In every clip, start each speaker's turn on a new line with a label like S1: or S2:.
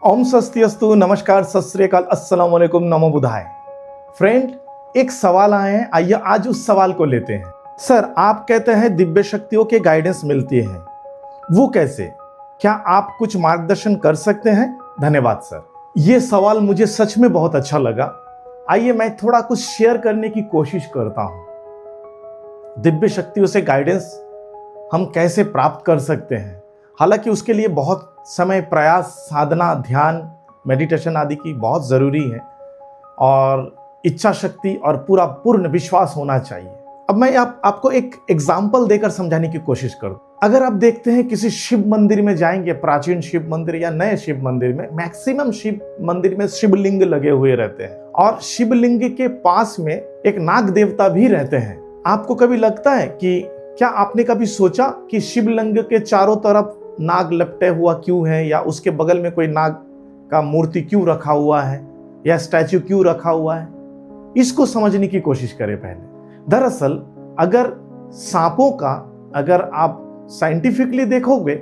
S1: ओम स्वस्तिअस्तु, नमस्कार, सत श्री अकाल, अस्सलाम वालेकुम, नमो बुधाय। फ्रेंड, एक सवाल आए हैं, आइए आज उस सवाल को लेते हैं। सर, आप कहते हैं दिव्य शक्तियों के गाइडेंस मिलती है, वो कैसे? क्या आप कुछ मार्गदर्शन कर सकते हैं? धन्यवाद सर। ये सवाल मुझे सच में बहुत अच्छा लगा। आइए मैं थोड़ा कुछ शेयर करने की कोशिश करता हूं। दिव्य शक्तियों से गाइडेंस हम कैसे प्राप्त कर सकते हैं? हालांकि उसके लिए बहुत समय, प्रयास, साधना, ध्यान, मेडिटेशन आदि की बहुत ज़रूरी है और इच्छा शक्ति और पूरा पूर्ण विश्वास होना चाहिए। अब मैं आपको एक एग्जाम्पल देकर समझाने की कोशिश करूँ। अगर आप देखते हैं किसी शिव मंदिर में जाएंगे, प्राचीन शिव मंदिर या नए शिव मंदिर में, मैक्सिमम शिव मंदिर में शिवलिंग लगे हुए रहते हैं और शिवलिंग के पास में एक नाग देवता भी रहते हैं। आपको कभी लगता है कि क्या आपने कभी सोचा कि शिवलिंग के चारों तरफ नाग लपटे हुआ क्यों है, या उसके बगल में कोई नाग का मूर्ति क्यों रखा हुआ है या स्टैच्यू क्यों रखा हुआ है? इसको समझने की कोशिश करें पहले। दरअसल अगर सांपों का, अगर आप साइंटिफिकली देखोगे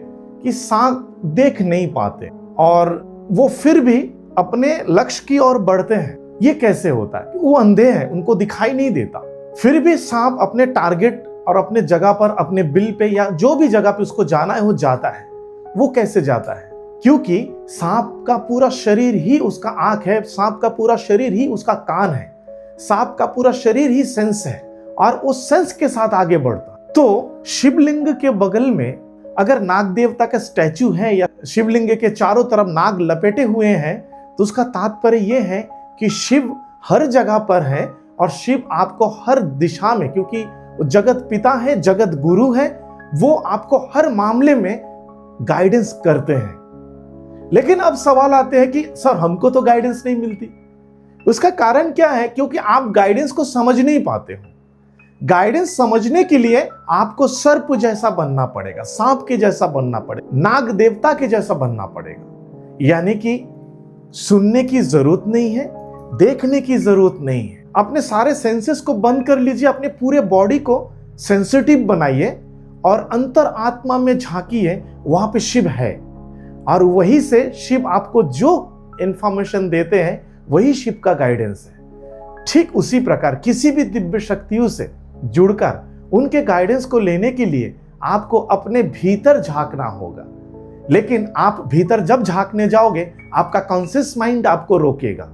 S1: कि सांप देख नहीं पाते और वो फिर भी अपने लक्ष्य की ओर बढ़ते हैं। ये कैसे होता है? वो अंधे हैं, उनको दिखाई नहीं देता, फिर भी सांप अपने टारगेट और अपने जगह पर, अपने बिल पे या जो भी जगह पे उसको जाना है वो जाता है। वो कैसे जाता है? क्योंकि सांप का पूरा शरीर ही उसका आंख है, सांप का पूरा शरीर ही उसका कान है, सांप का पूरा शरीर ही सेंस है और उस सेंस के साथ आगे बढ़ता। तो शिवलिंग के बगल में अगर नाग देवता का स्टैच्यू है या शिवलिंग के चारों तरफ नाग लपेटे हुए हैं, तो उसका तात्पर्य यह है कि शिव हर जगह पर है और शिव आपको हर दिशा में, क्योंकि जगत पिता है, जगत गुरु है, वो आपको हर मामले में गाइडेंस करते हैं। लेकिन अब सवाल आते हैं कि सर हमको तो गाइडेंस नहीं मिलती। उसका कारण क्या है? क्योंकि आप गाइडेंस को समझ नहीं पाते हो। गाइडेंस समझने के लिए आपको सर्प जैसा बनना पड़ेगा, सांप के जैसा बनना पड़ेगा, नाग देवता के जैसा बनना पड़ेगा। यानी कि सुनने की जरूरत नहीं है, देखने की जरूरत नहीं है। अपने सारे सेंसेस को बंद कर लीजिए, अपने पूरे बॉडी को सेंसिटिव बनाइए और अंतर आत्मा में झांकिए, वहां पे शिव है और वही से शिव आपको जो इंफॉर्मेशन देते हैं वही शिव का गाइडेंस है। ठीक उसी प्रकार किसी भी दिव्य शक्तियों से जुड़कर उनके गाइडेंस को लेने के लिए आपको अपने भीतर झांकना होगा। लेकिन आप भीतर जब झांकने जाओगे, आपका कॉन्शियस माइंड आपको रोकेगा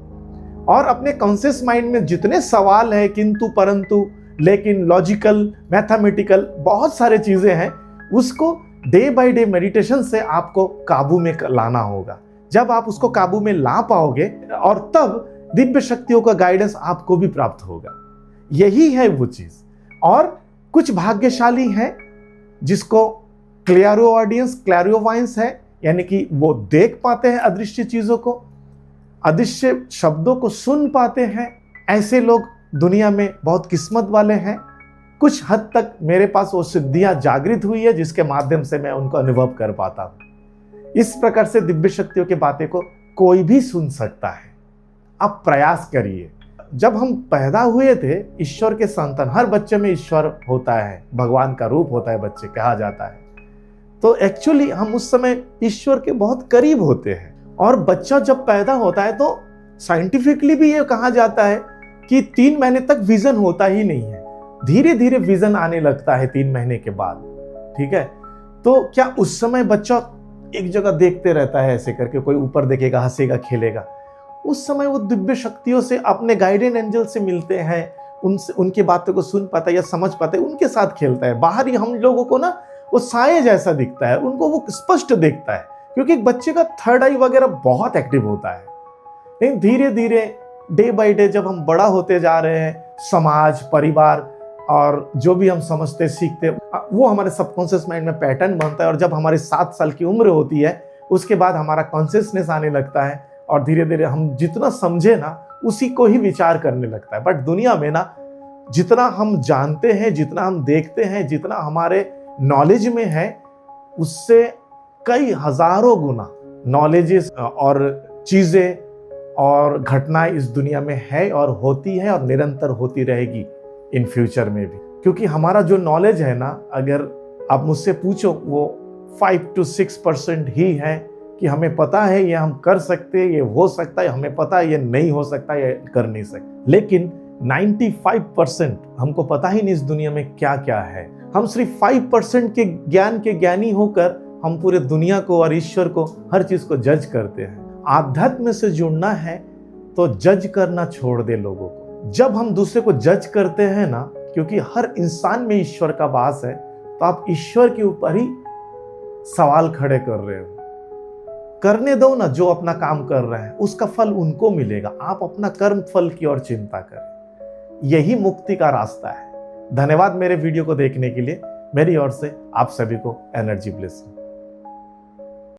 S1: और अपने कॉन्शियस माइंड में जितने सवाल है, किंतु परंतु, लेकिन, लॉजिकल, मैथमेटिकल, बहुत सारे चीजें हैं, उसको डे बाय डे मेडिटेशन से आपको काबू में लाना होगा। जब आप उसको काबू में ला पाओगे और तब दिव्य शक्तियों का गाइडेंस आपको भी प्राप्त होगा। यही है वो चीज। और कुछ भाग्यशाली हैं जिसको क्लियरो ऑडियंस, क्लैरियोवाइंस है, यानी कि वो देख पाते हैं अदृश्य चीजों को, अदृश्य शब्दों को सुन पाते हैं। ऐसे लोग दुनिया में बहुत किस्मत वाले हैं। कुछ हद तक मेरे पास वो सिद्धियां जागृत हुई है जिसके माध्यम से मैं उनको अनुभव कर पाता हूं। इस प्रकार से दिव्य शक्तियों की बातें को कोई भी सुन सकता है। आप प्रयास करिए। जब हम पैदा हुए थे, ईश्वर के संतान, हर बच्चे में ईश्वर होता है, भगवान का रूप होता है, बच्चे कहा जाता है। तो एक्चुअली हम उस समय ईश्वर के बहुत करीब होते हैं। और बच्चा जब पैदा होता है तो साइंटिफिकली भी ये कहा जाता है कि 3 महीने तक विजन होता ही नहीं है, धीरे धीरे विजन आने लगता है 3 महीने के बाद। ठीक है, तो क्या उस समय बच्चा एक जगह देखते रहता है ऐसे करके, कोई ऊपर देखेगा, हंसेगा, खेलेगा? उस समय वो दिव्य शक्तियों से, अपने गाइडेन एंजल से मिलते हैं, उनसे, उनकी बातों को सुन पाता है या समझ पाता है, उनके साथ खेलता है। बाहर ही हम लोगों को ना वो साये जैसा दिखता है, उनको वो स्पष्ट दिखता है, क्योंकि एक बच्चे का थर्ड आई वगैरह बहुत एक्टिव होता है। लेकिन धीरे धीरे, डे बाय डे, जब हम बड़ा होते जा रहे हैं, समाज, परिवार और जो भी हम समझते सीखते, वो हमारे सबकॉन्शियस माइंड में पैटर्न बनता है। और जब हमारी 7 साल की उम्र होती है, उसके बाद हमारा कॉन्शियसनेस आने लगता है और धीरे धीरे हम जितना समझे ना, उसी को ही विचार करने लगता है। बट दुनिया में ना, जितना हम जानते हैं, जितना हम देखते हैं, जितना हमारे नॉलेज में है, उससे कई हजारों गुना नॉलेजेस और चीजें और घटनाएं इस दुनिया में है और होती है और निरंतर होती रहेगी इन फ्यूचर में भी। क्योंकि हमारा जो नॉलेज है ना, अगर आप मुझसे पूछो, वो 5 to 6% ही है कि हमें पता है ये हम कर सकते हैं, ये हो सकता है, हमें पता है ये नहीं हो सकता, ये कर नहीं सकते। लेकिन 95% हमको पता ही नहीं इस दुनिया में क्या क्या है। हम सिर्फ 5% के ज्ञान के ज्ञानी होकर हम पूरे दुनिया को और ईश्वर को, हर चीज को जज करते हैं। आध्यात्म से जुड़ना है तो जज करना छोड़ दे लोगों को। जब हम दूसरे को जज करते हैं ना, क्योंकि हर इंसान में ईश्वर का वास है, तो आप ईश्वर के ऊपर ही सवाल खड़े कर रहे हो। करने दो ना, जो अपना काम कर रहे हैं उसका फल उनको मिलेगा। आप अपना कर्म फल की ओर चिंता करें, यही मुक्ति का रास्ता है। धन्यवाद मेरे वीडियो को देखने के लिए। मेरी ओर से आप सभी को एनर्जी ब्लेसिंग।